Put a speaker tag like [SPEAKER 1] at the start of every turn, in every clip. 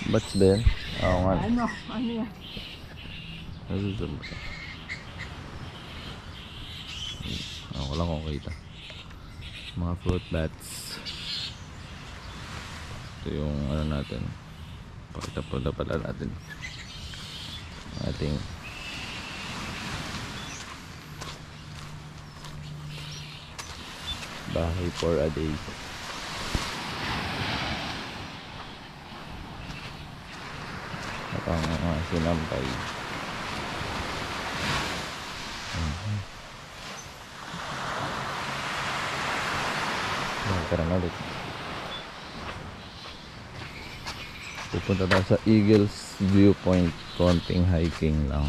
[SPEAKER 1] Batch din? Oo nga.
[SPEAKER 2] Ano yan?
[SPEAKER 1] Nasusunod ka. Ako lang kung kita. Mga fruit bats. Ito yung ano natin. Pakita pala natin. Ating bahay for a day. At ang sinampay. Nagkaroon ulit. Pupunta tayo sa Eagles Viewpoint. Konting hiking lang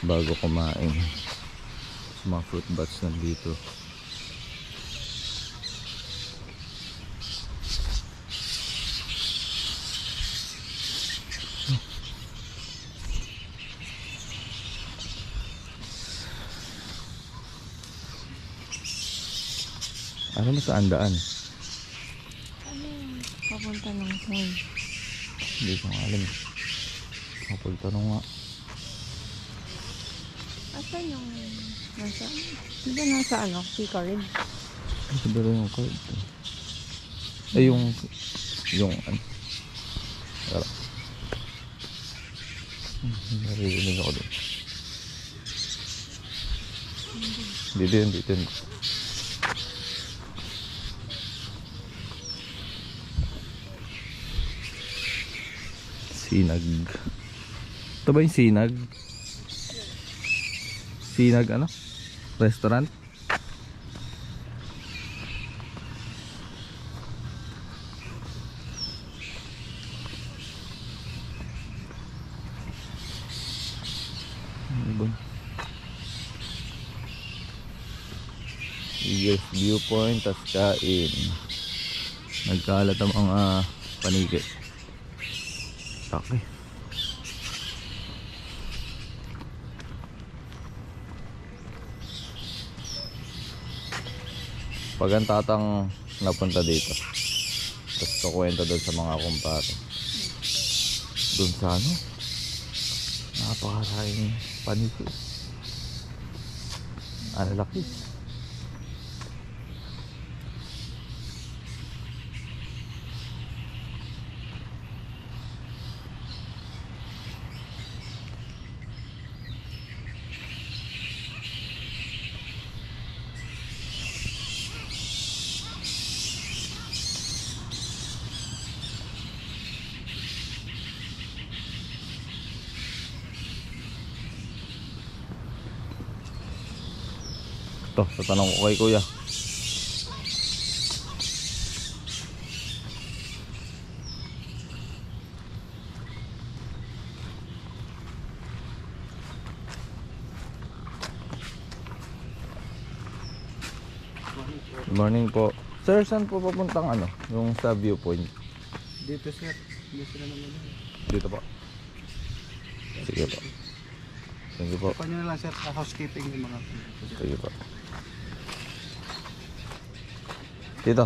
[SPEAKER 1] bago kumain. Mga fruit bats nandito. Ano mo saan daan?
[SPEAKER 2] Ano? Papunta ng mall.
[SPEAKER 1] Hindi ko nga alam. Kapagtanong nga.
[SPEAKER 2] Asan yung nasa? Di ba nasa ano? Pika rin.
[SPEAKER 1] Ito ba rin yung card? Eh yung ano? Tara. Naririnig ako doon. Dito yun. Sinag. Ito ba yung Sinag? Sinag ano? Restaurant? Ano ba? Eagles Viewpoint, tas kain. Nagkalat ang mga paniki. Okay. Pag ang tatang napunta dito, tapos kukwenta doon sa mga kumpare, doon sa ano, napakaraming paniki. Ano laki. Ito, tatanong ko kay kuya. Good morning po. Sir, saan po papuntang ano? Yung sa viewpoint?
[SPEAKER 3] Dito sir, dito sila naman.
[SPEAKER 1] Dito po. Sige po. Thank you po.
[SPEAKER 3] Panya na lang sir, housekeeping yung mga.
[SPEAKER 1] Sige po. Dito.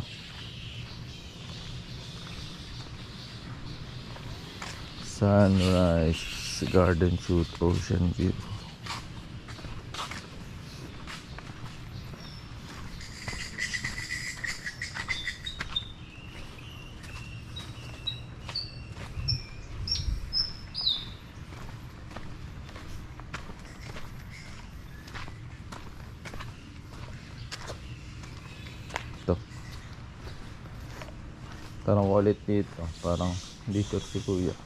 [SPEAKER 1] Sunrise Garden Shoot Ocean View. Ito. Tanong ko ulit dito. Parang hindi sure si kuya.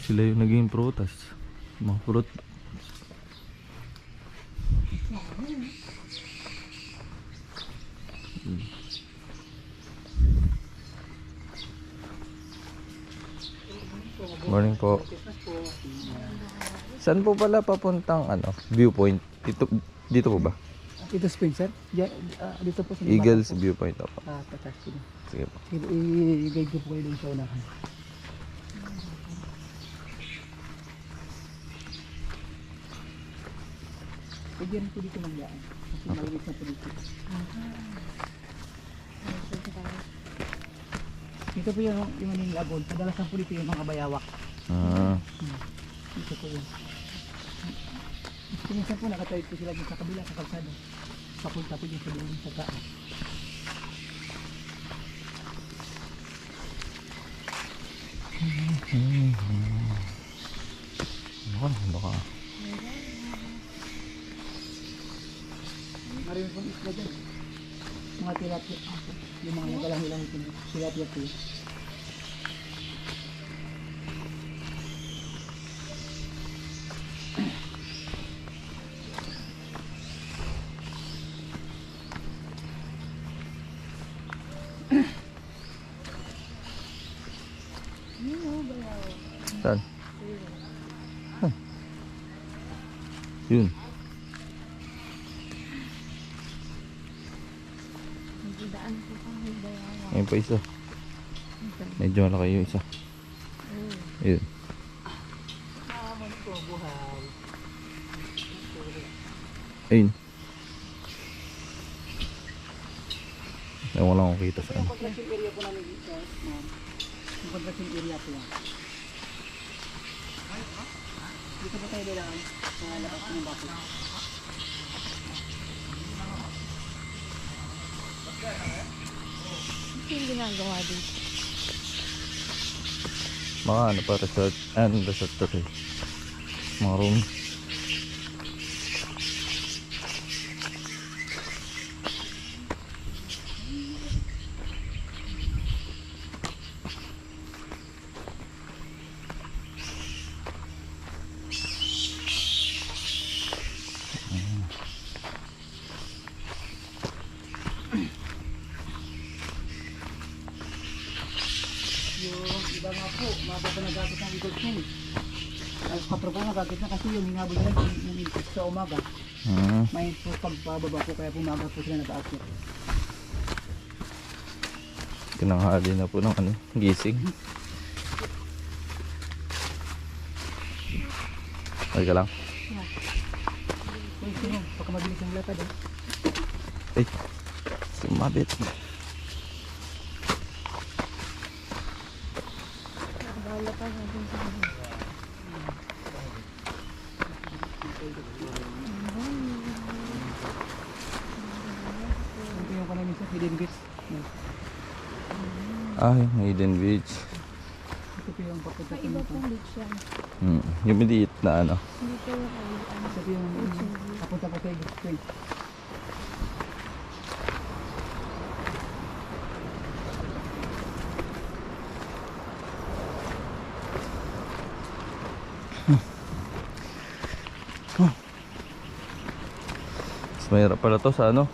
[SPEAKER 1] Sila yung naging prutas. Mga fruit. Morning po. Saan po pala papuntang ano, viewpoint? Dito po ba?
[SPEAKER 3] Ito Spring sir, dito po sa
[SPEAKER 1] Eagles Viewpoint po.
[SPEAKER 3] patas ko.
[SPEAKER 1] Sige po.
[SPEAKER 3] Sige, i-guide ko po kayo dun sa unahan. Pwede rin po dito mangyaan. Kasi malinis na po dito. Dito po yung Manila Labon. Kadalasan po dito yung mga bayawak.
[SPEAKER 1] Ah,
[SPEAKER 3] Dito po yun. Minsan po nakatawid po sila dito sa kabila, sa kalsada. Papunta po dito doon sa taas.
[SPEAKER 1] baka.
[SPEAKER 3] Marami pong isla dyan. Mga tilapia. Yung mga nagalang-ilang tilapia po yun.
[SPEAKER 1] Saan? Huh. Yun.
[SPEAKER 2] Nagdaan ko pa may bayawa.
[SPEAKER 1] Ayun pa isa. Medyo malaki yung isa. Yun.
[SPEAKER 3] Hamon ko buhay.
[SPEAKER 1] Ayun. Ewan ko lang kung kita sa
[SPEAKER 3] Yung
[SPEAKER 1] ano.
[SPEAKER 3] contraction area po namin dito, ma'am. Yung contraction area po yan. Dito po tayo kailangan sa labas ng bako.
[SPEAKER 2] Ito yung ginagawa dito.
[SPEAKER 1] Mga ano pa, resort. Resort to eh. Mga room.
[SPEAKER 3] Yung iba nga po, mababa nagagat ng eagle fin. Ang kapro po nagagat na kasi yung hinabol nila yung input sa umaga. May po pagpababa po kaya pumaga po sila nag-aakyat.
[SPEAKER 1] Tinanghali na po ng ano, gising. Ay ka lang.
[SPEAKER 3] Uy, sino? Baka mabilis yung latad eh.
[SPEAKER 1] Ay, sumabit.
[SPEAKER 2] Nakabala pa natin sa ano.
[SPEAKER 3] Ito yung kanami sa hidden beach.
[SPEAKER 1] Ah, yung Hidden Beach.
[SPEAKER 3] Ito po yung papunta po
[SPEAKER 2] Iba
[SPEAKER 3] nito.
[SPEAKER 2] pong beach yan.
[SPEAKER 1] Yung maliit na ano.
[SPEAKER 2] Dito yung ano.
[SPEAKER 3] Ito po yung papunta po sa Eagle Spring.
[SPEAKER 1] Mas mahirap pala to sa ano.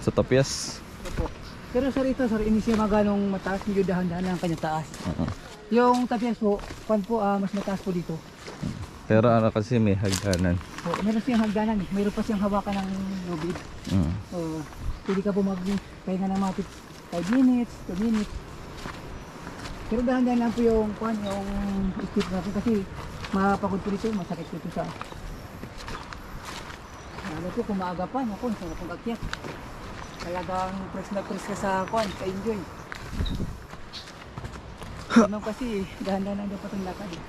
[SPEAKER 1] Sa Tapias.
[SPEAKER 3] Opo. Pero sir ito, sir, hindi siya maganong mataas, medyo dahan-dahan lang ang kanya taas.
[SPEAKER 1] Oo.
[SPEAKER 3] Yung tapias po, mas mataas po dito.
[SPEAKER 1] Pero ano kasi may hagdanan.
[SPEAKER 3] Po, meron siyang hagdanan, meron pa siyang hawakan ng lubid.
[SPEAKER 1] Mm.
[SPEAKER 3] Pwede ka po magpahinga ng mga 5 minutes, 2 minutes. Pero dahan-dahan lang po yung speed natin kasi mapagod po dito, masakit po ito sa... Lalo po kung maaga pa, naku, sarap pong akyat. Talagang press na press ka sa enjoy. Ganun kasi, dahan-dahan lang dapat ang lakad eh.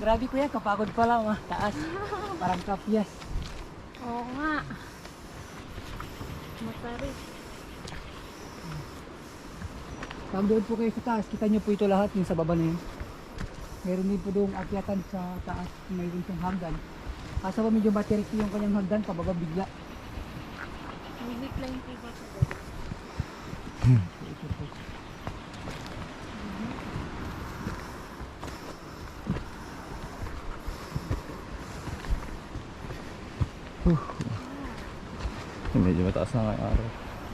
[SPEAKER 3] Grabe kuya, kapagod pala, taas. Parang kapias.
[SPEAKER 2] Oo nga. Matarik.
[SPEAKER 3] Pag doon po kayo sa taas, kita nyo po ito lahat yung sa baba na yun. Meron din po doon akyatan sa taas, mayroon siyang hagdan. Asa ba medyo materik yung kanyang hagdan, pababa bigla.
[SPEAKER 2] May zipline po ba sa
[SPEAKER 3] Ito po.
[SPEAKER 1] Medyo mataas na nga yung araw.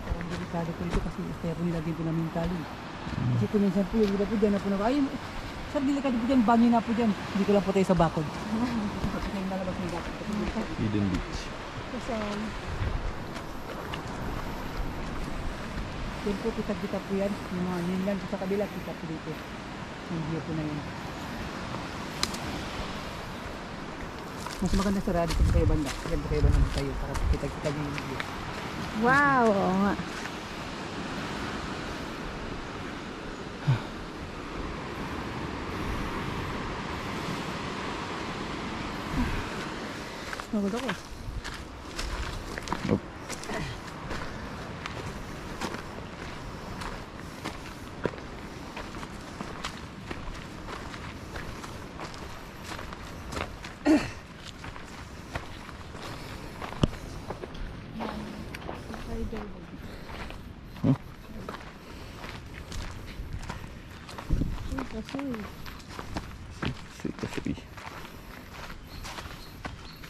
[SPEAKER 3] Parang delikado po ito kasi estero nila din po namin tali. Kasi kung minsan po yung iba po dyan na po ay, sir, delikado po dyan, banyo na po dyan. Hindi ko lang po tayo sa bakod. Kasi kayong lalabas ng bakod.
[SPEAKER 1] Hidden Beach.
[SPEAKER 2] Kasi
[SPEAKER 3] Yan po, kita-kita po yan. Yung mga mainland po sa kabila, kita po dito. Yung view po na yun. Mas maganda sa radyo kung kayo banda. Yan po kayo banda tayo para kita-kita niyo yung view.
[SPEAKER 2] Wow, oo nga. Nagod ako.
[SPEAKER 1] Oop. Sweet.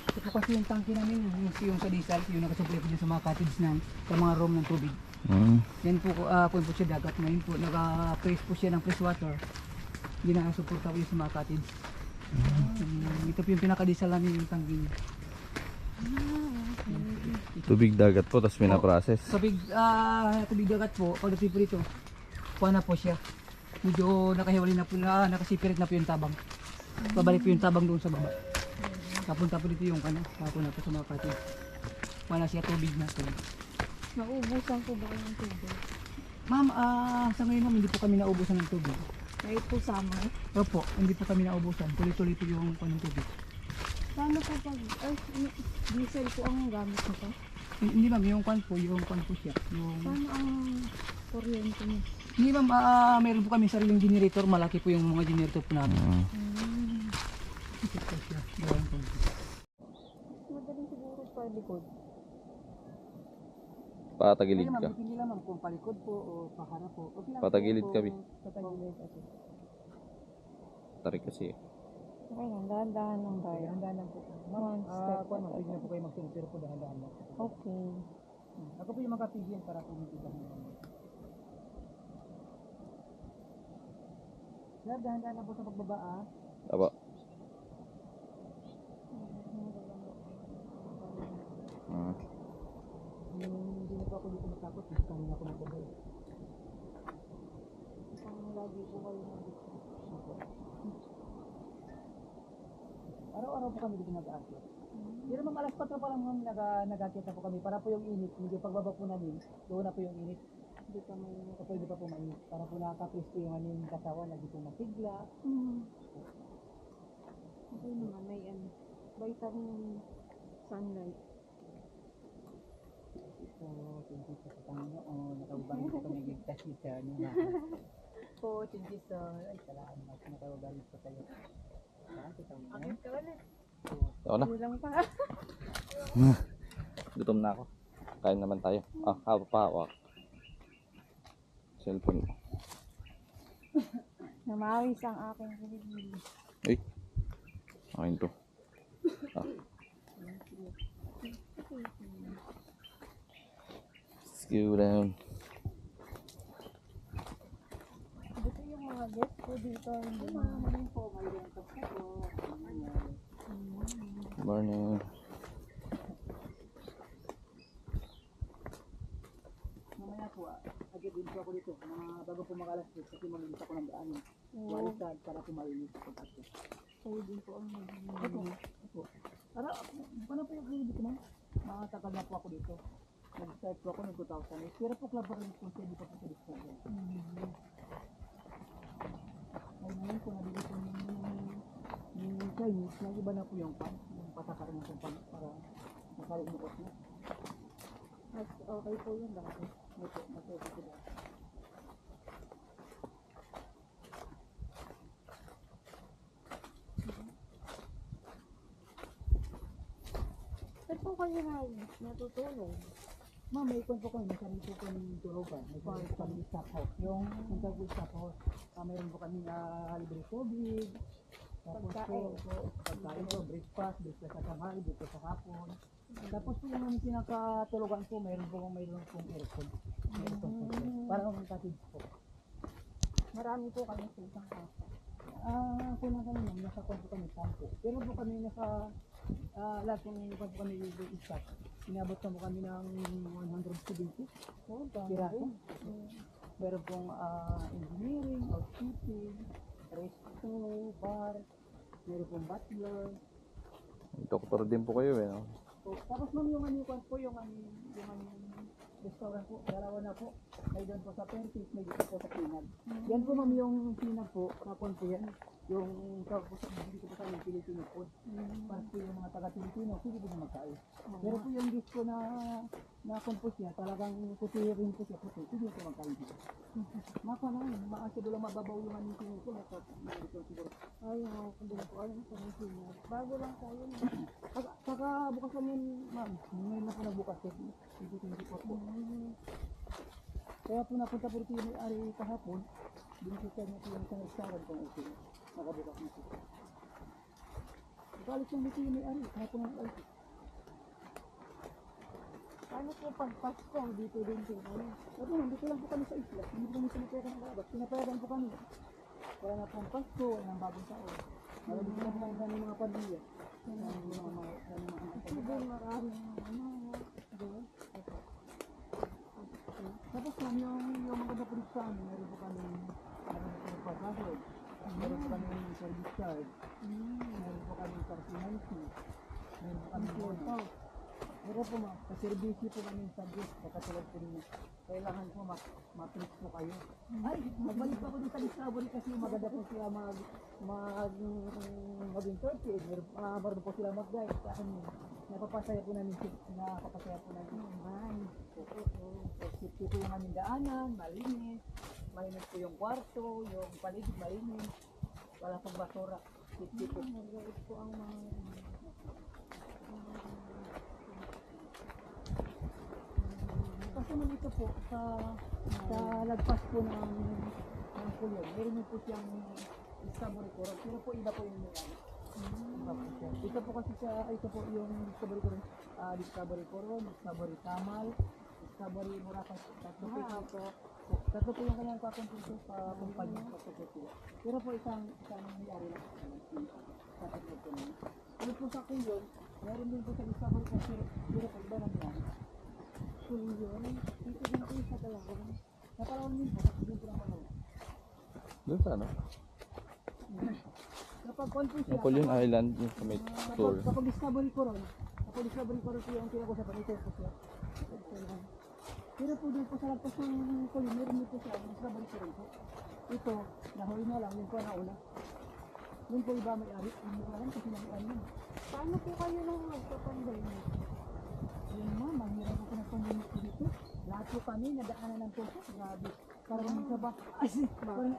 [SPEAKER 3] Ito po kasi yung tangke namin, yung sa diesel, yung nakasupply po dyan sa mga cottage na, sa mga room ng tubig. Yan po, kung po siya dagat ngayon po, naka-press po siya ng fresh water. Hindi nakasuporta po yun sa mga cottage. Ito po yung pinaka-diesel namin yung tangke niya.
[SPEAKER 1] Tubig dagat po, tapos pinaprocess.
[SPEAKER 3] Tubig dagat po, pagdating po dito, kuha na po siya. Medyo nakahiwalay na po na, nakasipirit na po yung tabang. Pabalik po yung tabang doon sa baba. Kapunta po dito yung tapon na po sa mga cottage. Wala siya tubig na po.
[SPEAKER 2] Naubusan ko ba ng tubig?
[SPEAKER 3] Ma'am, sa ngayon ma'am, hindi po kami naubusan ng tubig.
[SPEAKER 2] Kahit po summer.
[SPEAKER 3] Opo, hindi po kami naubusan. Tuloy-tuloy po yung tubig.
[SPEAKER 2] Paano po pag, diesel po ang gamit nito?
[SPEAKER 3] Hindi ma'am, yung kwan po siya.
[SPEAKER 2] Paano ang kuryente niya?
[SPEAKER 3] Hindi ma'am, meron po kami sariling generator. Malaki po yung mga generator po namin. Ito po siya.
[SPEAKER 2] Madaling siguro sa likod.
[SPEAKER 1] Patagilid ka.
[SPEAKER 3] Hindi lang ma'am kung palikod po o paharap po. Okay lang
[SPEAKER 1] Patagilid
[SPEAKER 3] po,
[SPEAKER 1] kami.
[SPEAKER 3] Patagilid kasi.
[SPEAKER 1] Tarik kasi.
[SPEAKER 2] Okay lang, dahan-dahan lang tayo.
[SPEAKER 3] Dahan-dahan lang po.
[SPEAKER 2] One step
[SPEAKER 3] Kung
[SPEAKER 2] at a
[SPEAKER 3] pwede na po kayo magsunod pero po dahan-dahan lang.
[SPEAKER 2] Okay.
[SPEAKER 3] Ako po yung makapigil para po hindi dahan-dahan. Sir, dahan-dahan lang po sa pagbaba
[SPEAKER 1] Aba.
[SPEAKER 3] Hindi na po ako dito matakot. Kasi kanina ako nagpabay.
[SPEAKER 2] Isang lagi po kayo nandito.
[SPEAKER 3] Araw-araw po kami dito nag-aakit. Pero mga alas 4 pa lang ma'am nag-aakit na po kami. Para po yung init. Medyo pagbaba po namin, doon na po yung init. Hindi pa mainit. Pwede pa po mainit. Para po nakaka-twist po yung aming katawan. Lagi po masigla.
[SPEAKER 2] Okay naman, may vitamin sunlight.
[SPEAKER 3] So, thank you sa Panginoon. Nakabalik po kami ligtas siya niya. Po, thank you sir. Ay, salamat. Nakabalik po kayo.
[SPEAKER 2] Akit ka ulit.
[SPEAKER 1] Ako na.
[SPEAKER 2] Kulang pa.
[SPEAKER 1] Gutom na ako. Kain naman tayo. Hawak. Cellphone mo.
[SPEAKER 2] Namawis ang aking kiligili.
[SPEAKER 1] Ay. Akin to. Let's go down.
[SPEAKER 2] Buti yung mga guests ko dito. Hindi na.
[SPEAKER 1] Morning.
[SPEAKER 3] Mamaya po, agad din po ako dito. Bago po makalas po, kasi malinis ako ng daan. Walisad para po malinis po kasi.
[SPEAKER 2] Kayo din po ang magiging.
[SPEAKER 3] Opo. Para, paano po yung kayo dito ma'am? Makatagal na po ako dito. Nag-start po ako ng 2008. Pero po club pa rin po siya dito po sa discover. Ay ngayon po nabili po yung Chinese, na iba na po yung patakaran ng pan para makalimukot na.
[SPEAKER 2] Mas okay po yun dati.
[SPEAKER 3] Opo, okay po sila.
[SPEAKER 2] Saan po kayo natutulog?
[SPEAKER 3] Ma'am, may ikon po kami, masarili po kami turugan. May sarili po kami staff house. Yung nagkagul staff house, mayroon po kami libre tubig. Tapos po, pagkain po, breakfast sa tanghali, breakfast sa hapon. Tapos po yung pinakatulugan po, mayroon pong aircon. Aircon po. Para kung cottage po.
[SPEAKER 2] Marami po kayo sa isang kasa.
[SPEAKER 3] Kulang kami ma'am, nasa kwan po kami, 10. Pero po kami nasa, lahat kung kwan po kami i-start. Inabot na po kami ng 170 piraso. Meron pong engineering, housekeeping, resto, bar, meron pong butler.
[SPEAKER 1] Doktor din po kayo eh, no?
[SPEAKER 3] So, tapos ma'am yung ano po, yung restaurant po, dalawa na po. May doon po sa Perkins, may dito po sa Pinag. Yan po ma'am yung Pinag po, kapon po yan. Yung dito po sa yung Filipino food. Para po yung mga taga-Pilipino, hindi po na magkain. Pero po yung dish ko na kompos niya, talagang puti rin po siya puti, hindi po magkain dito. Maka na yun, siguro mababaw yung ano yung ko, dito siguro.
[SPEAKER 2] Ay, hindi ko alam sa mga bago lang tayo.
[SPEAKER 3] Saka bukas lang yun, ma'am. Ngayon na po nagbukas eh. Hindi po po. Kaya po napunta po rin yung ari kahapon. Binisita niya po yung isang restaurant kung okay. Nakabukas na po. Balik yung dito yung ari. Kahapon ang ari.
[SPEAKER 2] Paano po pag Pasko? Dito din po kayo.
[SPEAKER 3] Sabi nga, dito lang po kami sa isla. Hindi po kami sinapayagan ng labas. Sinapayagan po kami. Kaya na po ang Pasko, wala ng bagong taon. Marami po kami lang ng mga pamilya.
[SPEAKER 2] Kasi doon maraming doon.
[SPEAKER 3] Tapos ma'am, yung maganda po dito sa amin, meron po kami pag-password, meron po kami service charge, meron po kami personality, meron po kami bonus. Meron po ma'am, ka-service po kami sa gift, katulad po ninyo. Kailangan po ma-treat po kayo. Ay, magbalik pa ako dito sa Discovery kasi maganda po sila mag-interpret. Meron po sila mag-guide sa akin. Napapasaya po namin. Safety po yung aming daanan, malinis. Malinis po yung kwarto, yung paligid malinis. Wala pong basura. Safety po.
[SPEAKER 2] Nagawit po ang mga
[SPEAKER 3] Kasi man ito po, sa lagpas po ng kulyon, meron po siyang Discovery Coral, pero po iba po yung nangyari. Ito po kasi ito po yung Discovery Coral, Discovery Coral, Discovery Tamal, Discovery Murakas, tatlo po yung kanyang kakonsulto sa kumpanya, pero po isang nangyari lang sa tatlo po naman. Ano po sa kulyon, meron din po sa Discovery Coral, pero po iba nangyari.
[SPEAKER 2] kulyon. Dito din po sa talaga.
[SPEAKER 3] Napalawan din po, din po ng Palawan.
[SPEAKER 1] Doon sa ano?
[SPEAKER 3] Kapag konti siya,
[SPEAKER 1] Napoleon Island, yung sa may tour.
[SPEAKER 3] kapag Discovery Coral po yung pinag-usapan, ito po siya. Pero po din po sa lagpas ng kulyon, meron din po siya, Discovery Coral po. Ito, nahuli na lang, yun po nauna. Yun po iba may-ari, hindi ko alam kasi may-ari yun.
[SPEAKER 2] Paano po kayo nung nagpa-pandemic?
[SPEAKER 3] Yun na, mahirap ako ng pandemic dito. Lahat po kami, nadaanan ng puso, grabe. Parang sabah, parang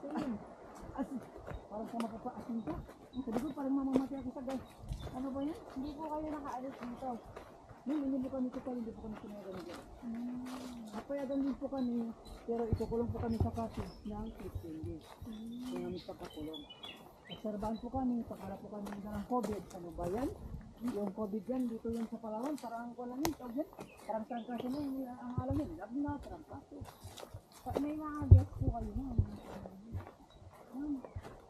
[SPEAKER 3] sa mapapaasin ka. Sabi ko, parang mamamatay ako sa gas. Ano ba yan?
[SPEAKER 2] Hindi po kayo nakaalis dito.
[SPEAKER 3] Hindi po kami total, hindi po kami sinayagan dito. Napayagan din po kami, pero ikukulong po kami sa kaso ng 15 days. Kung kami pagkakulong. Obserbahan po kami, pakala po kami ng COVID. Ano ba yan? Yung COVID yan, dito yan sa Palawan, parang ko lang yun, tawag yan. Parang trangkaso na yung ang alam yun. Lab na, trangkaso.
[SPEAKER 2] May mga guest po kayo na.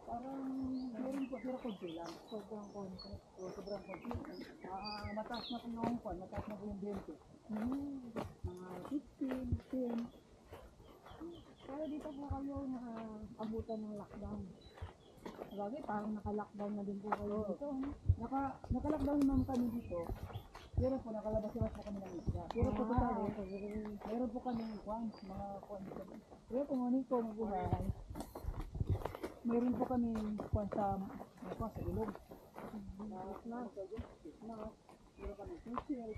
[SPEAKER 3] Parang meron po, pero konti lang.
[SPEAKER 2] Sobrang konti.
[SPEAKER 3] Sobrang konti. Mataas na po yung kwan, mataas na po yung 20. Mga 15, 10.
[SPEAKER 2] Pero dito po kayo abutan ng lockdown. Grabe, parang naka-lockdown na din po kayo dito.
[SPEAKER 3] Naka-lockdown naman kami dito. Pero po, nakalabas-labas po kami ng isla. Pero po totally, meron po kami mga kwan dito. Pero kung ano ito, mabuhay, meron po kami kwan sa ilog. Meron kami social,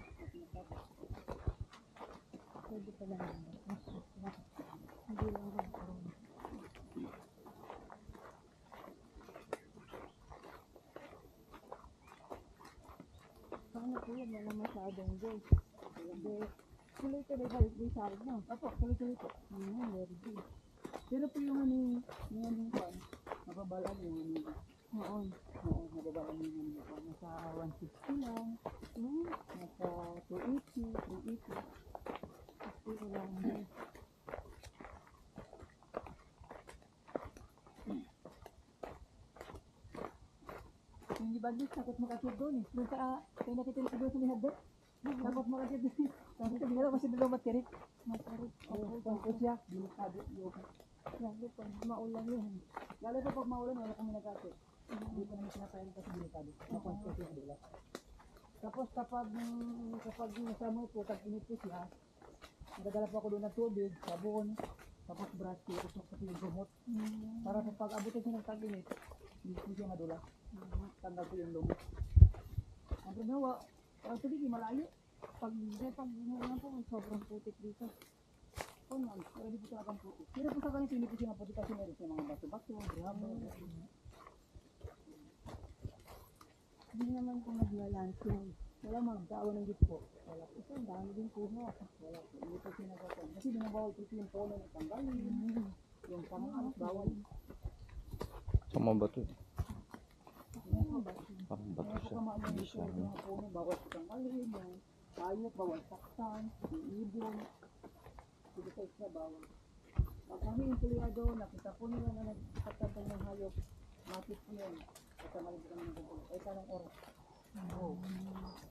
[SPEAKER 2] Pwede pa lang. Hindi lang magkaroon. Paano po yun? Wala masyadong days. Hindi. Tuloy-tuloy balik din sa akin, no?
[SPEAKER 3] Apo, tuloy-tuloy po.
[SPEAKER 2] Very good.
[SPEAKER 3] Pero po yung kwan, mababalaan yung
[SPEAKER 2] Oo.
[SPEAKER 3] mababalaan yung kwan. Nasa 160 lang, nasa 280, 380.
[SPEAKER 2] Hindi lang din.
[SPEAKER 3] Yung di bagay, takot makakit doon eh. Doon sa, kaya nakita nito doon sa lihad doon. Takot makakit doon eh. Takot sa lihad kasi doon matirik.
[SPEAKER 2] Matarik.
[SPEAKER 3] Takot siya, delikado yung.
[SPEAKER 2] Lalo pag maulan yun.
[SPEAKER 3] Lalo pa pag maulan, wala kami nagkakit. Hindi pa namin sinapayan kasi delikado. Nakon ko siya doon. Tapos kapag nasama po, tag-init po siya, nagdadala po ako doon ng tubig, sabon, tapos brush, itusok sa yung gumot. Para sa pag-abutin siya ng tag-init, hindi po siya madula. Tanggal po yung lumot. Ang ginawa, ang tubig malayo.
[SPEAKER 2] Pag ginawa po, sobrang putik dito.
[SPEAKER 3] Oh, ma'am, ready po siya akong putik. Pero po sa ganito, hindi po siya maputik kasi meron siya mga baso-baso, grabo.
[SPEAKER 2] Hindi naman po magla-lansing.
[SPEAKER 3] Wala ma'am, taawa ng git po. Wala po.
[SPEAKER 2] Ito, ang dami din po mo.
[SPEAKER 3] Wala po, hindi po siya nagkakon. Kasi binabawal po yung polo ng tanggalin. Yung pangalas, bawal.
[SPEAKER 1] Sama ba ito?
[SPEAKER 2] Ano ba?
[SPEAKER 1] Parang bato
[SPEAKER 3] Kaya po
[SPEAKER 1] siya.
[SPEAKER 3] kamaan
[SPEAKER 1] Hindi
[SPEAKER 3] yung
[SPEAKER 1] siya.
[SPEAKER 3] polo, mga puno, bawal po tanggalin. Yung hayop, bawal saktan. Yung ibon. Sige sa isla, bawal. Pag kami empleyado, nakita po nila na nagkakatantang ng hayop, matik po yun. Kasama rin po kami ng gugulo. Ay, tanong oras. Oo.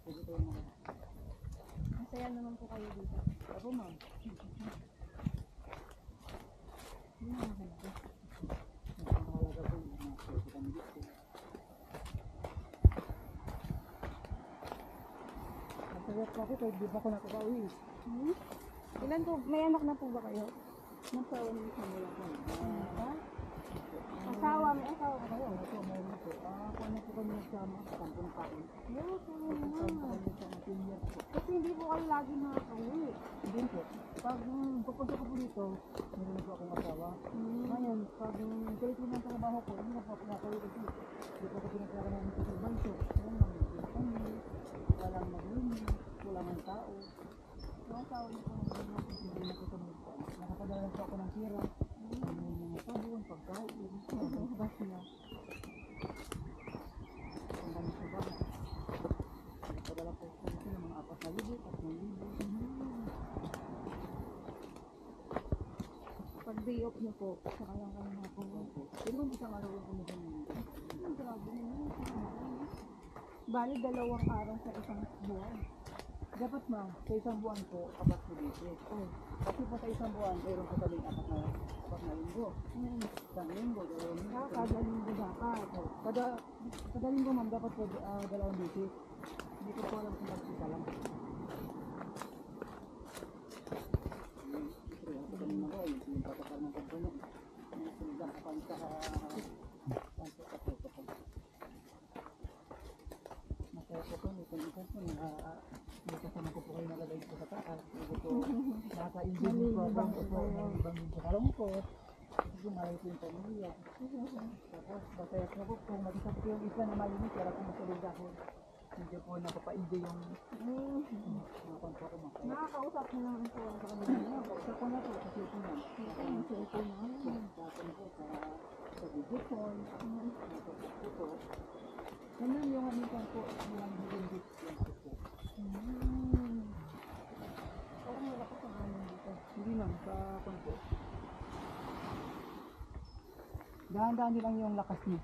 [SPEAKER 3] Pwede po yung mga.
[SPEAKER 2] Masaya naman po kayo dito.
[SPEAKER 3] Ako ma'am.
[SPEAKER 2] Hindi naman maganda.
[SPEAKER 3] Nakakalaga po yung mga pwede kami dito. Nagsagot po ako kahit di pa ako nakakauwi.
[SPEAKER 2] Ilan po, may anak na po ba kayo?
[SPEAKER 3] Nagsawa niyo sa mula po.
[SPEAKER 2] Asawa, may asawa ba kayo?
[SPEAKER 3] Ano po, meron po. Kung ano po kami nagsama, sampung taon.
[SPEAKER 2] Oo, oo
[SPEAKER 3] Sampung
[SPEAKER 2] naman.
[SPEAKER 3] taon kami nagsama, 10 years po.
[SPEAKER 2] Kasi hindi po kayo lagi nakakauwi.
[SPEAKER 3] Hindi po. Pag pupunta ko po dito, meron na po akong asawa. Ngayon, pag galit ko ng trabaho ko, hindi na po ako nakakauwi kasi hindi po ako pinagkakaroon ng supervisor. Ngayon, mag-ibig kami, walang maglinis, walang ang tao.
[SPEAKER 2] Yung asawa niyo po naman.
[SPEAKER 3] Hindi na po kami po. Nakapadala po ako ng pera. Mga sabon, pagkain, bas niya. Ang dami sa bago. Nakapadala po ako ng mga 4,000 at 1,000.
[SPEAKER 2] Pag day off niyo po, saka lang kayo makapunta.
[SPEAKER 3] Pero kung isang araw lang kami ganun.
[SPEAKER 2] Grabe naman. Bali, 2 araw sa isang buwan.
[SPEAKER 3] Dapat ma'am, sa isang buwan po, apat po dito. Kasi po sa isang buwan, mayroon po kami apat na linggo. Isang linggo, 2 linggo.
[SPEAKER 2] Kada linggo dapat.
[SPEAKER 3] Kada linggo ma'am, dapat po 2 visit. Hindi ko po alam kung mag-isa lang. Ganun ako, yung patakal ng pagpuno. Yung sinigang kapag sa masaya po po, minsan po, may kasama ko po kayo nakalagay po sa taas. Hindi po, nakaka-enjoy din po ako po, ibang din po kalungkot. Kasi malayo po yung pamilya. Tapos, masaya po po, kung mag-isa po yung isla na malinis, kaya kung masulog ako, hindi po napapa-enjoy yung mga panto ko masaya.
[SPEAKER 2] Nakakausap niyo naman po ang kanila.
[SPEAKER 3] Kausap ko na po, kasi po na.
[SPEAKER 2] Ang cellphone na.
[SPEAKER 3] Tapos po sa video call, nakapag po. Ganun yung amikan po, yung higit yung po.
[SPEAKER 2] Parang malakas ang amin dito.
[SPEAKER 3] Hindi ma'am, sa konti. Dahan-dahan din lang yung lakas niya.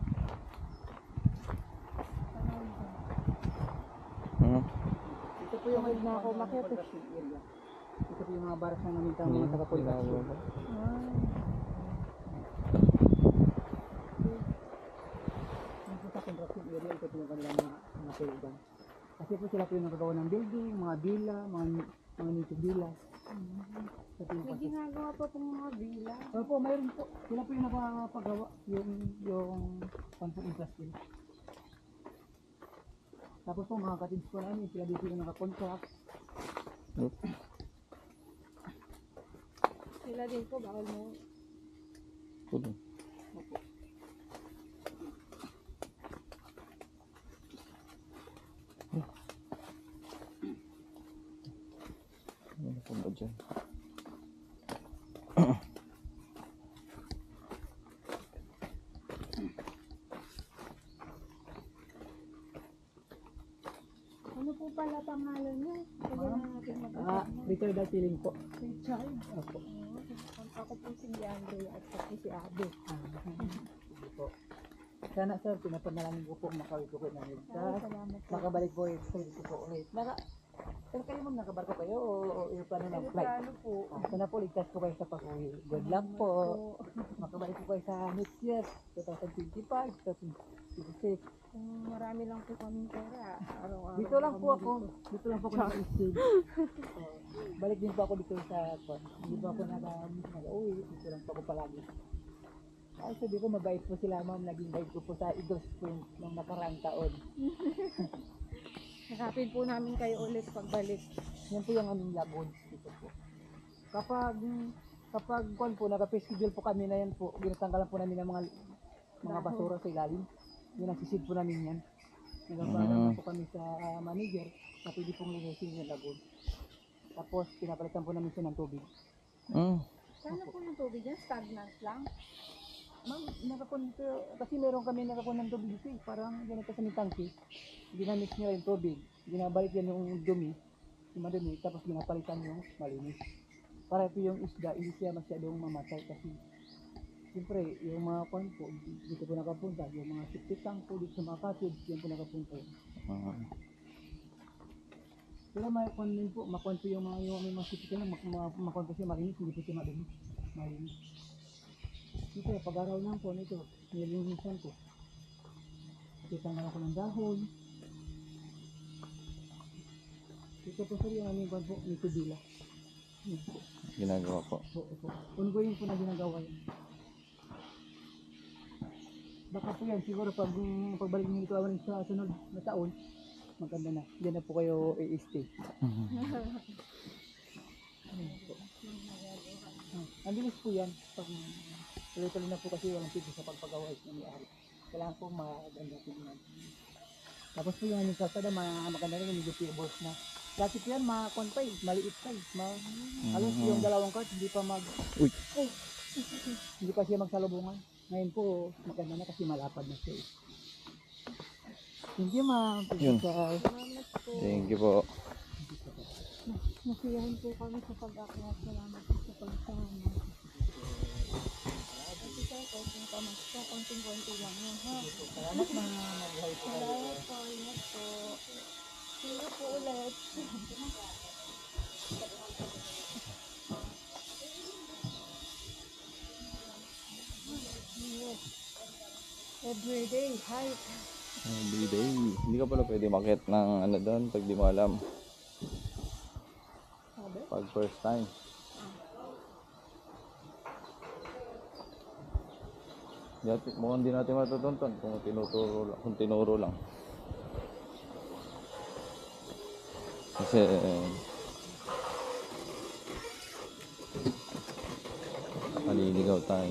[SPEAKER 3] Ito po yung
[SPEAKER 2] na ako makita.
[SPEAKER 3] area. Ito po yung mga baras na namintang mga taga-pulgas. Dito sa construction area, ito po yung kanilang mga pulugan. Kasi po sila po yung nagagawa ng building, mga villa, mga native villas. Ito po yung
[SPEAKER 2] May ginagawa pa pong mga villa.
[SPEAKER 3] Opo, mayroon po. Sila po yung nakapagawa, yung pampong industry. Tapos po mga katins po namin, sila dito yung nakakontract.
[SPEAKER 2] Sila din po, bawal mo.
[SPEAKER 1] Pulo.
[SPEAKER 3] Opo.
[SPEAKER 1] Ano po ba dyan?
[SPEAKER 2] Ano po pala pangalan niyo? Pwede na natin mag-usap.
[SPEAKER 3] Richard Dalpiling po.
[SPEAKER 2] Richard.
[SPEAKER 3] Opo.
[SPEAKER 2] Ako po si Leandro at ako si Abe.
[SPEAKER 3] Sige po. Sana sir, pinapanalangin ko po makawin ko po ng ligtas.
[SPEAKER 2] Salamat po.
[SPEAKER 3] Makabalik po yung story ko po ulit. Pero kayo ma'am, nakabarko kayo o yung plano ng flight?
[SPEAKER 2] Ano po?
[SPEAKER 3] Sana po, ligtas po kayo sa pag-uwi. Good luck po. Makabalik po kayo sa next year, 2025, 2026.
[SPEAKER 2] Kung marami lang po kaming pera, araw-araw.
[SPEAKER 3] Dito lang po ako. Dito lang po ako naka-stay. Balik din po ako dito sa kwan. Hindi po ako nag-uwi. Dito lang po ako palagi. Ay, sabi ko mabait po sila ma'am. Naging bait ko po sa Eagle Spring nung nakarang taon.
[SPEAKER 2] Nakapin po namin kayo ulit pagbalik.
[SPEAKER 3] Yan po yung aming lagoon dito po. Kapag kwan po, nag-festival po kami na yan po. Ginatanggalan po namin ng mga basura sa ilalim. Yun ang sisid po namin yan. Nagpapalaman po kami sa manager na pwede pong linisin yung lagoon. Tapos pinapalitan po namin siya ng tubig.
[SPEAKER 2] Sana po yung tubig yan, stagnant lang.
[SPEAKER 3] Ma'am, kasi meron kami nakapon ng tubig dito eh. Parang ganito sa may tangke. Ginamix nila yung tubig. Ginabalik yan yung dumi. Yung madumi. Tapos ginapalitan yung malinis. Para ito yung isda, hindi siya masyadong mamatay kasi siyempre, yung mga kwan po, dito po nakapunta. Yung mga septic tank po dito sa mga cottage, yan po nakapunta. Pero may kwan din po, makwan po yung mga septic tank, makwan po siya malinis, hindi po siya madumi. Malinis. Dito, pag-araw lang po nito, nilinisan ko. Titanggal ako ng dahon. Dito po sir, yung aming kwan po, nito dila.
[SPEAKER 1] Ginagawa po.
[SPEAKER 3] Po. Ongoing po na ginagawa yan. Baka po yan, siguro pagbalik nyo dito awan sa sunod na taon, maganda na. Diyan na po kayo i-stay. Ang bilis po yan. Tuloy-tuloy na po kasi walang tigil sa pagpagawa ng may-ari. Kailangan po maganda tignan. Tapos po yung aming kalsada, maganda rin yung medyo pavers na. Dati po yan, maliit pa eh. Halos yung dalawang cart, hindi pa hindi pa siya magsalubungan. Ngayon po, maganda na kasi malapad na siya eh. Thank you ma'am.
[SPEAKER 1] Yun.
[SPEAKER 2] Salamat po.
[SPEAKER 1] Thank you po.
[SPEAKER 2] Nasiyahan po kami sa pag-akyat. Salamat po sa pagsama. Kasi sa konting pamasko, konting-konti lang yun, ha?
[SPEAKER 3] Salamat na mag-hi po kayo.
[SPEAKER 2] Salamat po, ingat po. See you po ulit. Everyday hike.
[SPEAKER 1] Every day. Hindi ka pala pwede makit ng ano doon pag di mo alam.
[SPEAKER 2] Sabi?
[SPEAKER 1] Pag first time. Mukhang hindi natin matutunton kung tinuro lang. Kasi maliligaw tayo.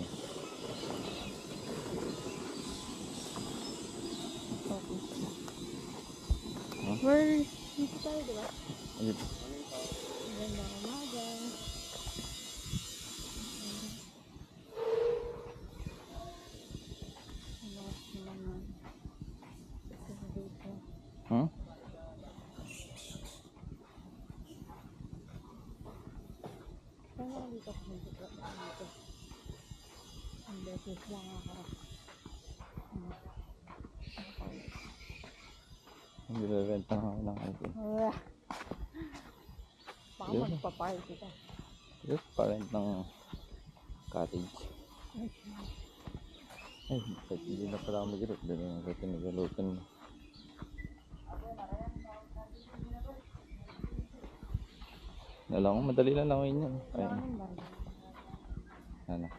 [SPEAKER 2] Where dito tayo, diba?
[SPEAKER 1] Dito.
[SPEAKER 2] Magandang umaga. Kaya dito ako dito. Ang beses lang ako.
[SPEAKER 1] Nilirenta nga ako ng iPhone.
[SPEAKER 2] Baka
[SPEAKER 1] Yun.
[SPEAKER 2] magpapahal kita.
[SPEAKER 1] Just parent ng cottage. Ay, bakit hindi na pala ako mag-irot. Dali nga kasi nagalutan mo. Alam ko, madali lang lang yun. Ayun. Ano.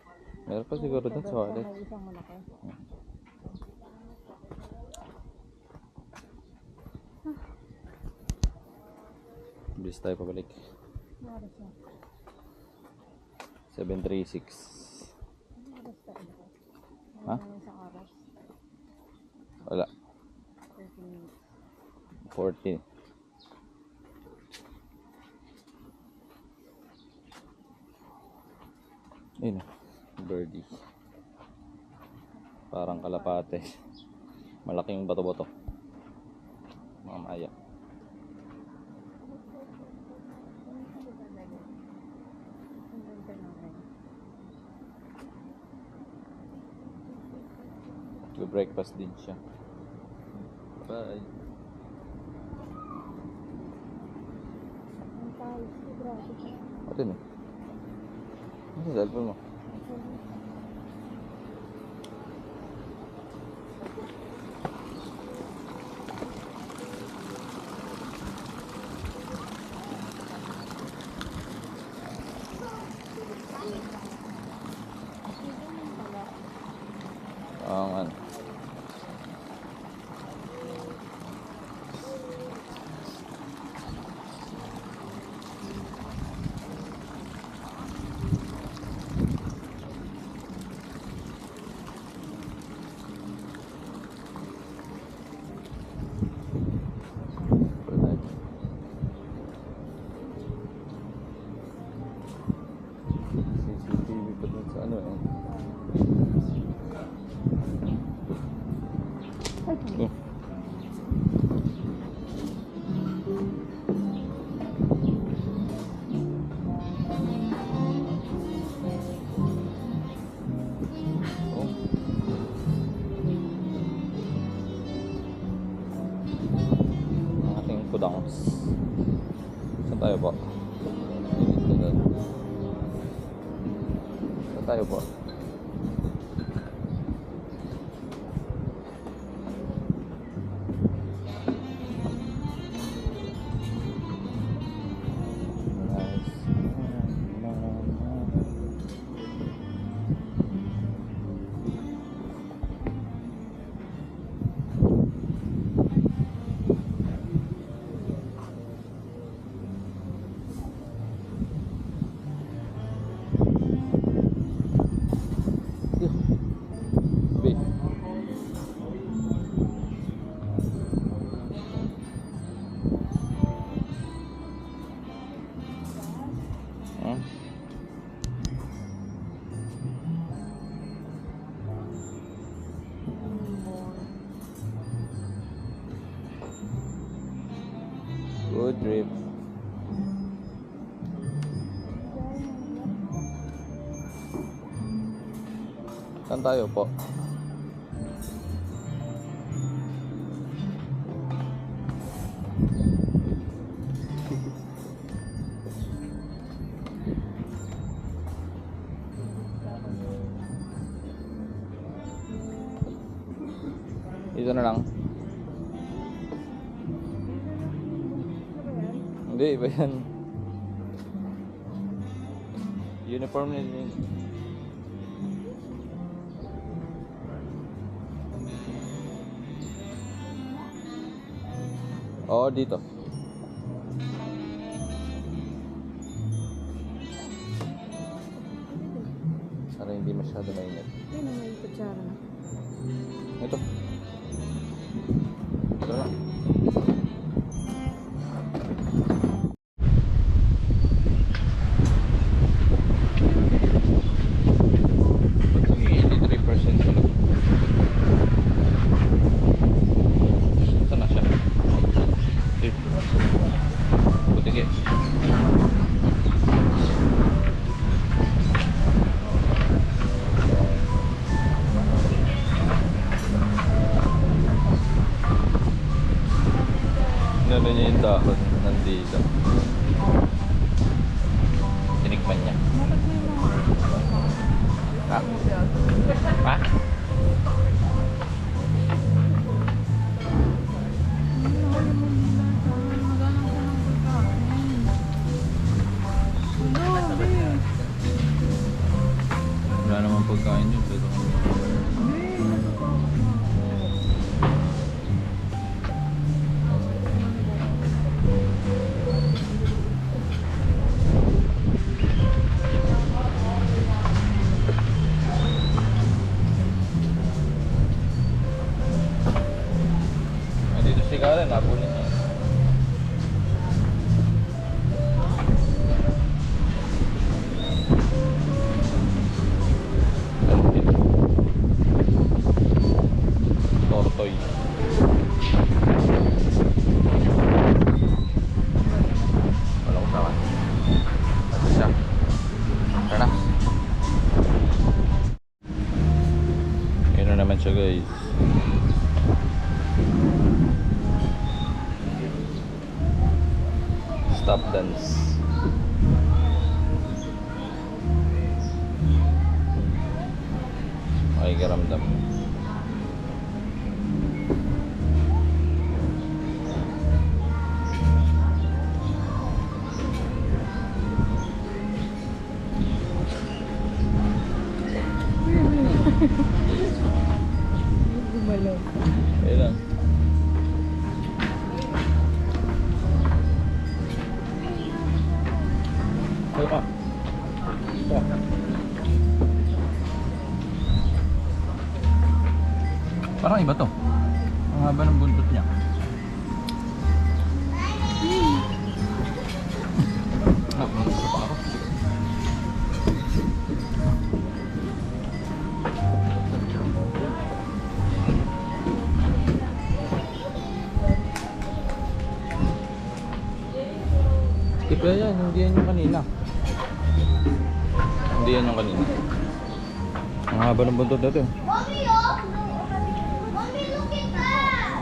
[SPEAKER 1] Meron pa siguro doon sa wallet.
[SPEAKER 2] May isang malaki.
[SPEAKER 1] Bilis tayo pabalik.
[SPEAKER 2] Ano siya?
[SPEAKER 1] 736.
[SPEAKER 2] Ano oras tayo?
[SPEAKER 1] Ha?
[SPEAKER 2] Ano isang oras?
[SPEAKER 1] Wala.
[SPEAKER 2] 30 minutes.
[SPEAKER 1] 40. Ayun. Birdie. Parang kalapate. Malaking bato-bato. Mga maya. Breakfast din siya. Bye.
[SPEAKER 2] Ang tayo, grabe.
[SPEAKER 1] Ano yun? Ano yung cellphone mo? lockdowns. Saan tayo po? Saan tayo po? Good trip. Saan tayo po? Dito na lang. Hindi, iba yan. Uniform nila yun. Oo, dito. Para hindi masyado mainit.
[SPEAKER 2] Yun ang may kutsara na.
[SPEAKER 1] Ito. Ito na. Ano niya yung dahon nandito. Tinikman niya.
[SPEAKER 2] Bakit may mga?
[SPEAKER 1] Ha? Ha? Wala namang pagkain yun. Pero dito si Karen, napunin niya. Tortoy. Wala ko sawan. Ito siya. Tara na. Yun na naman siya, guys. Stop dance. Okay, karamdam.
[SPEAKER 2] Gumalaw.
[SPEAKER 1] Ayun lang. Ayun ka. Ito. Parang iba to. Ang haba ng buntot niya. Isa pa ako. Skip na yan, hindi yan yung kanina. Hindi yan yung kanina. Ang haba ng buntot na ito.
[SPEAKER 4] Mommy, look! Mommy, look at that!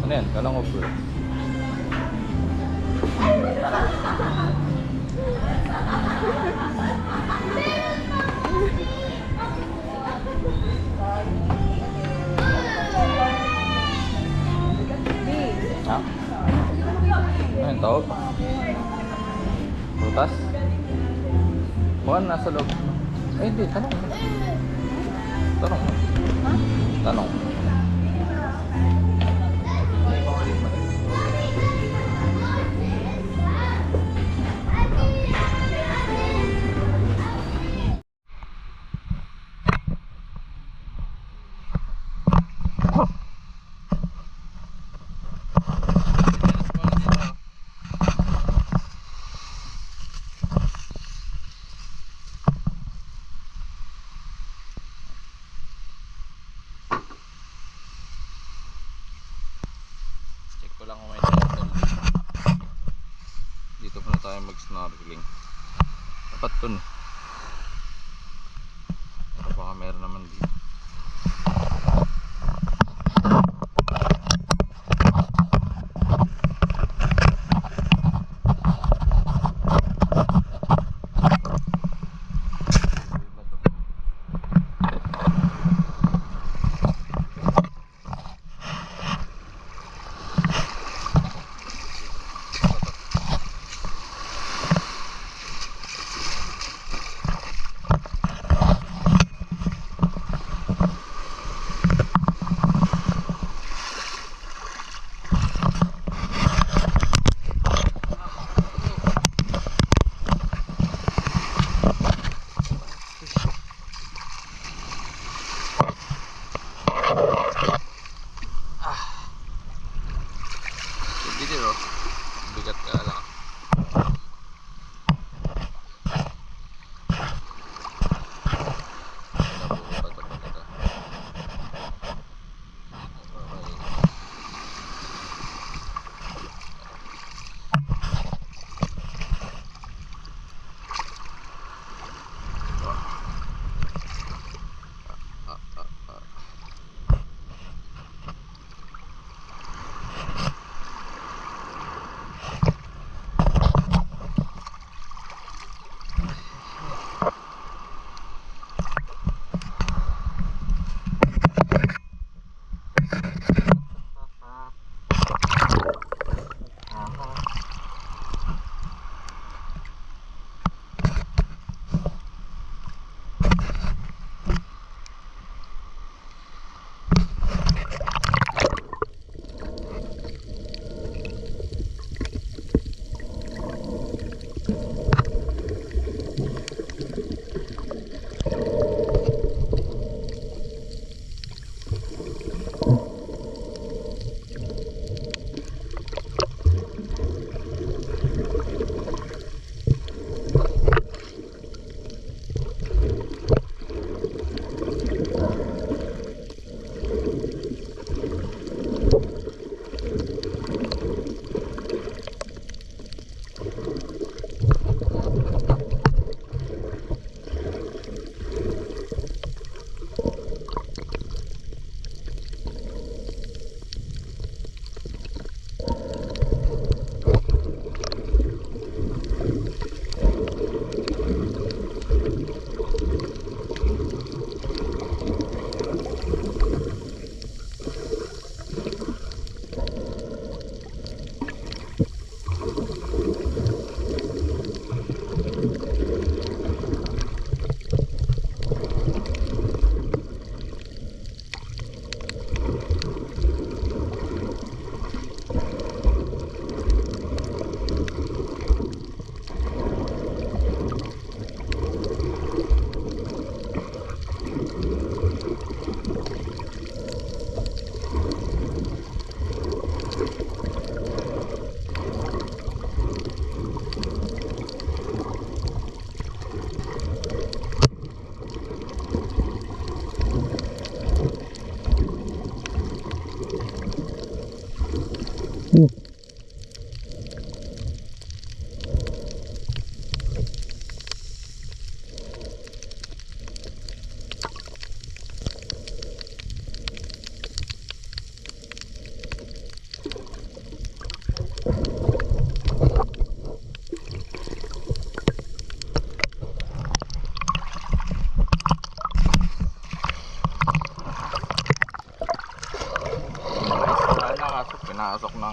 [SPEAKER 1] Ano yan? Kalang offer. Ha? Ano yung tawag? Prutas? Bukan nasa loob. Eh hindi, tanong. Tanong. Tanong. Check ko lang kung may turtle dito. Dito pa na tayo mag-snorkeling. Dapat dun. Pero baka meron naman dito.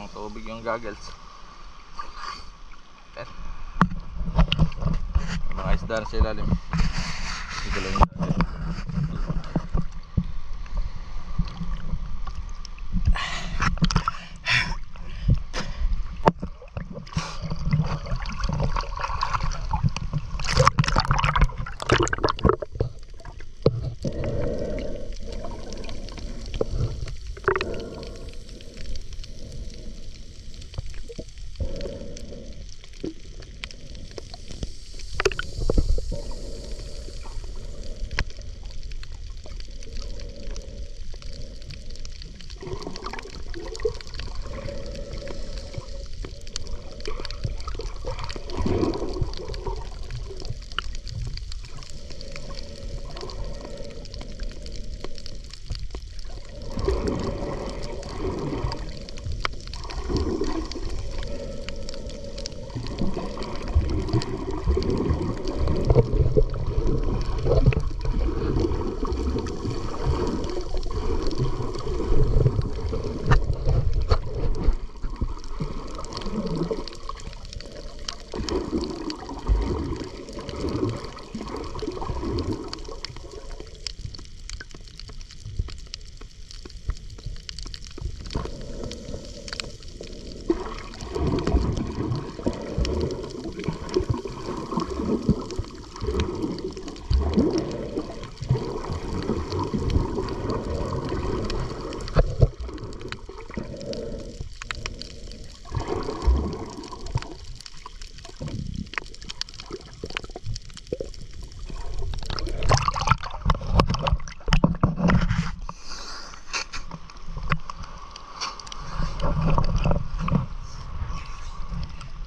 [SPEAKER 1] ng tubig yung goggles. Pero, may mga isda na sa ilalim. Hindi ko lang yung goggles.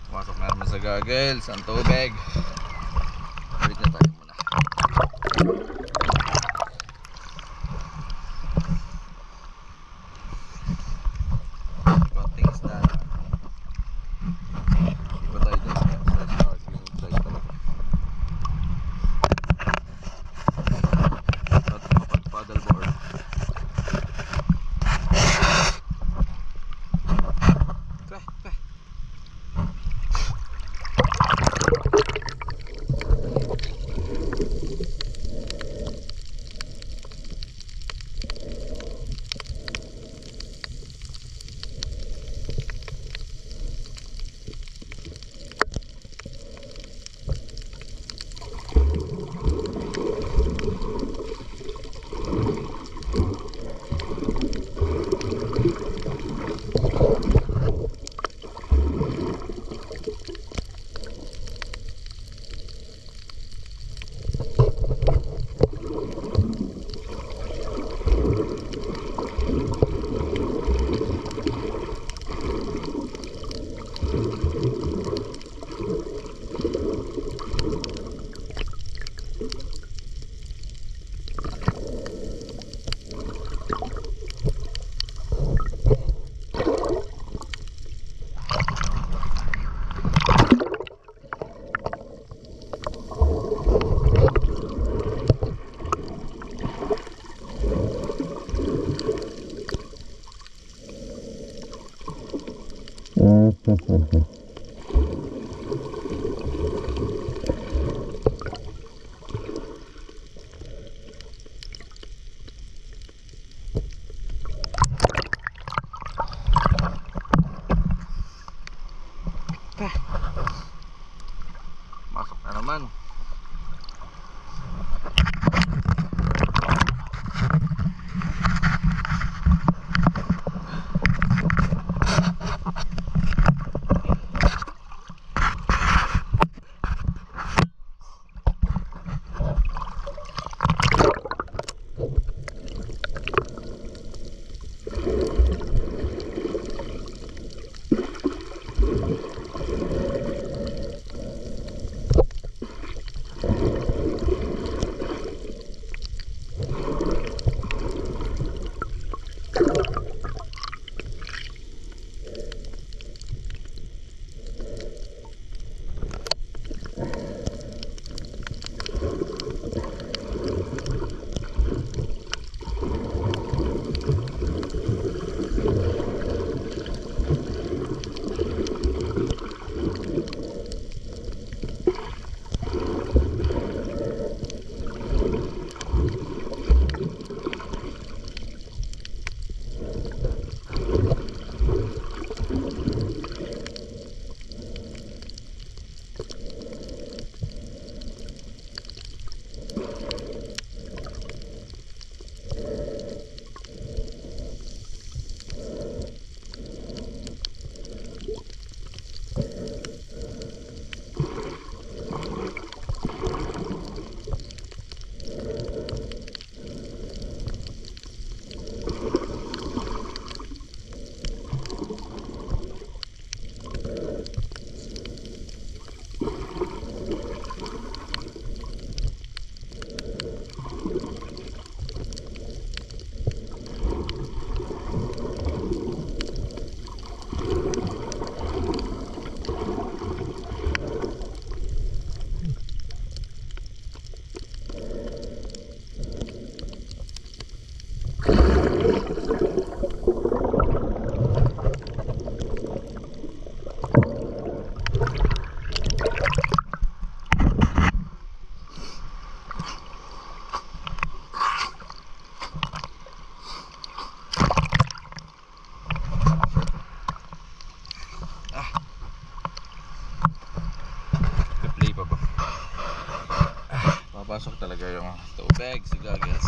[SPEAKER 1] Pumasok na naman sa goggles ang tubig. Ulit na tayo muna. Konting isda na. Iba tayo dun sa shark, yung size talaga. At makapag-paddleboard. pumapasok talaga yung tubig sa goggles.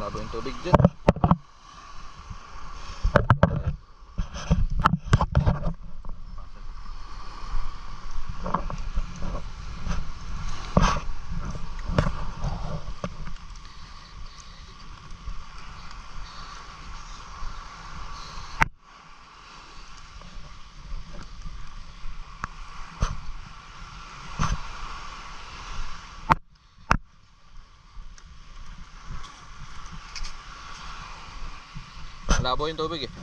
[SPEAKER 1] Malabo yung tubig dyan. Malabo yung tubig eh.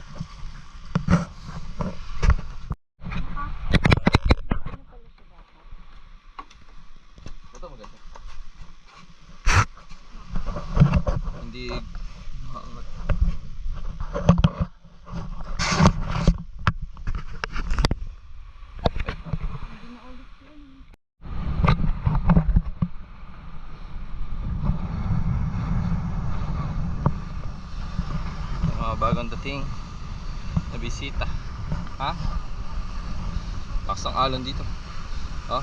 [SPEAKER 1] Ito maganda. Hindi maangat. Mga bagong dating na bisita. Ha? Lakas ang alon dito. Oh.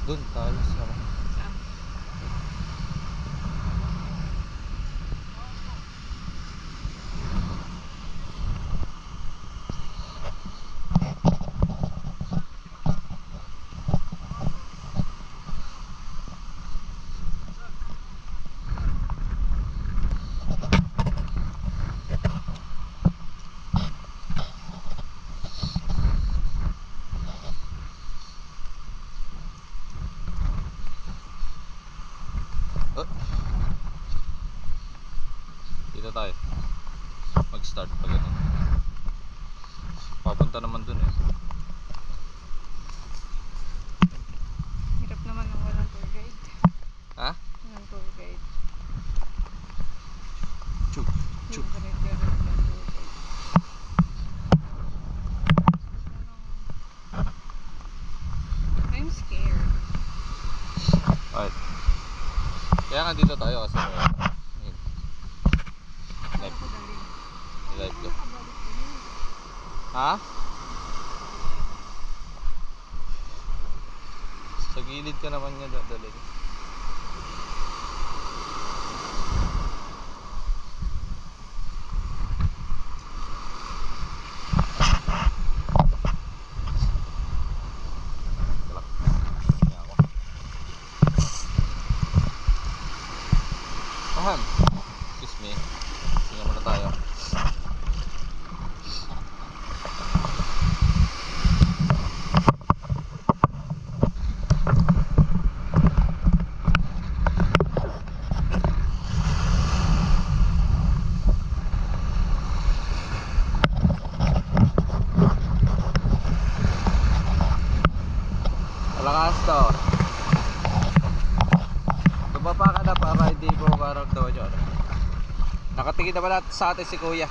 [SPEAKER 1] Doon tayo sa dito tayo mag-start pa ganun. Papunta naman dun eh.
[SPEAKER 2] Hirap naman ng walang tour guide.
[SPEAKER 1] Ha?
[SPEAKER 2] Walang tour guide.
[SPEAKER 1] Chuk, chuk.
[SPEAKER 2] I'm scared.
[SPEAKER 1] Alright. Kaya nga dito tayo kasi live ko. Ha? Sa gilid ka naman nga dadalhin. Malakas to. Tumapa ka na para hindi mo maramdaman yun. Nakatingin naman natin sa atin si Kuya.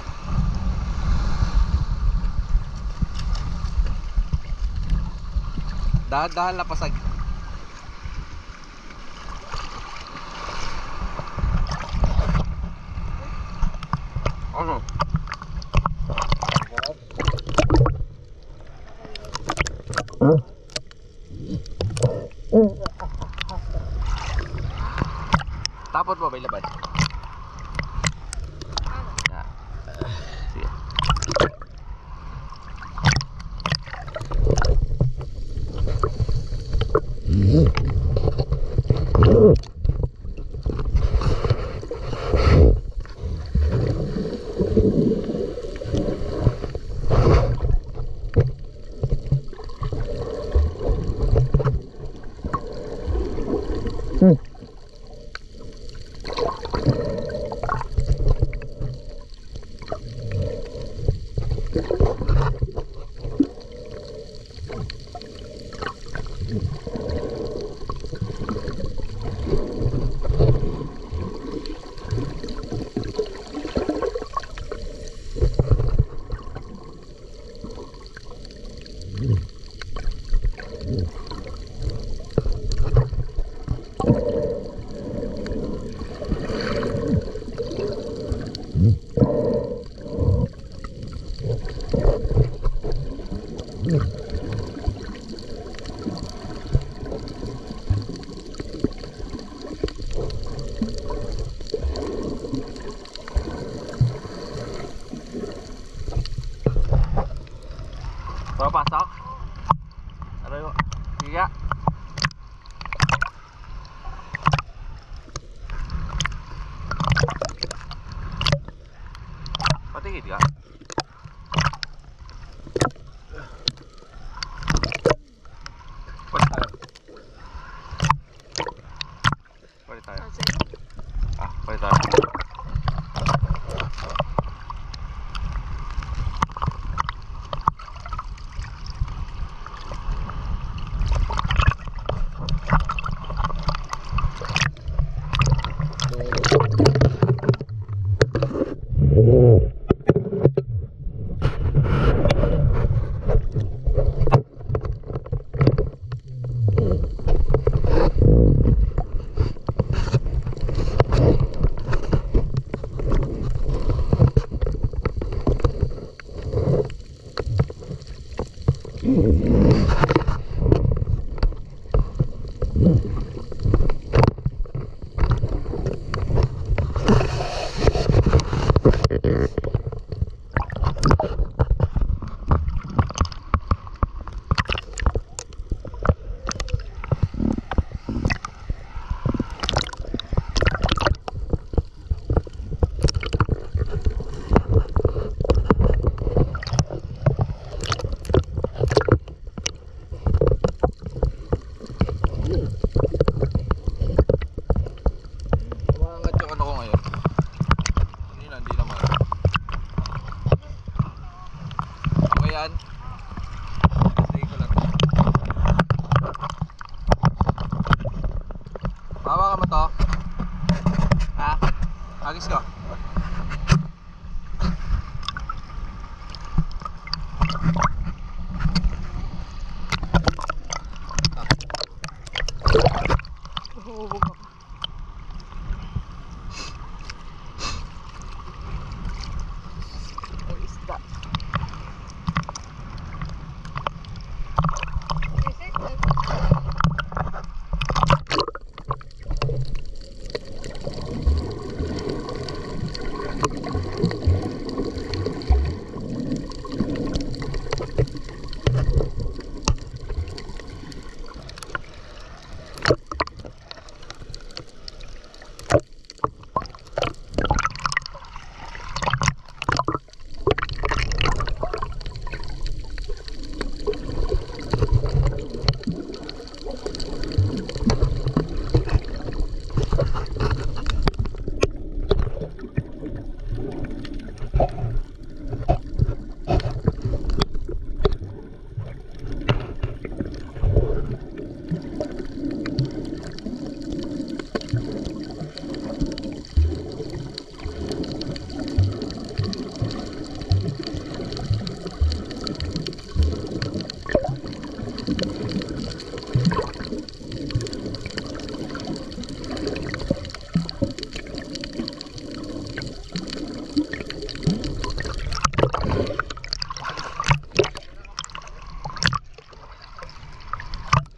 [SPEAKER 1] Dahan-dahan lapasag. Ano? Tapot mo, may laban. Sige. Pasok? Ano yun? Sige. Patingin ka? Pwede tayo. Pwede tayo. Pwede tayo.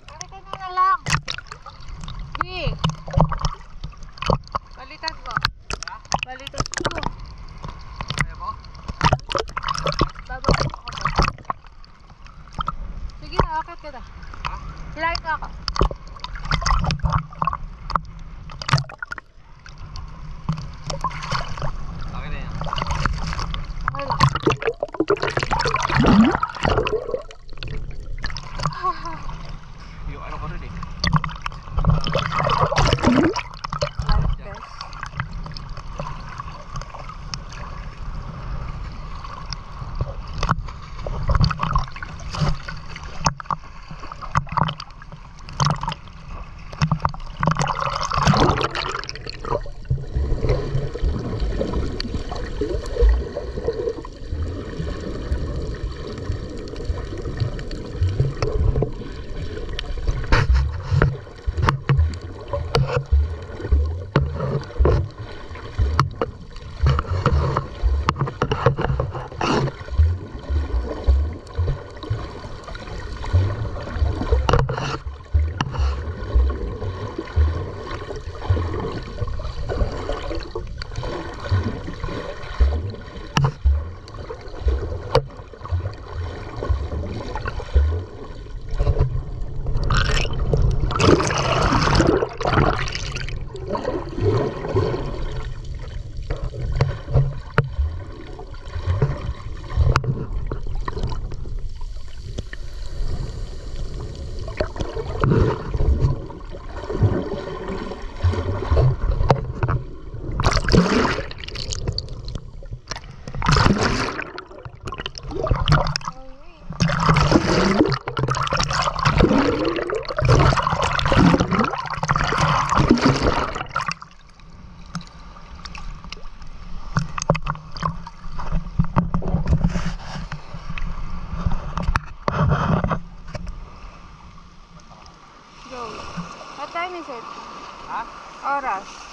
[SPEAKER 2] Balikan mo na lang. Di. Balikan mo. Balikan mo. Babalik ako ba? Sige na, akit ka na. Hilahin mo ako.
[SPEAKER 1] Okay na yan.
[SPEAKER 2] Okay lang.
[SPEAKER 1] Yung ano ko rin eh.
[SPEAKER 2] Life best. Go. What time is it?
[SPEAKER 3] Ha?
[SPEAKER 2] Oras.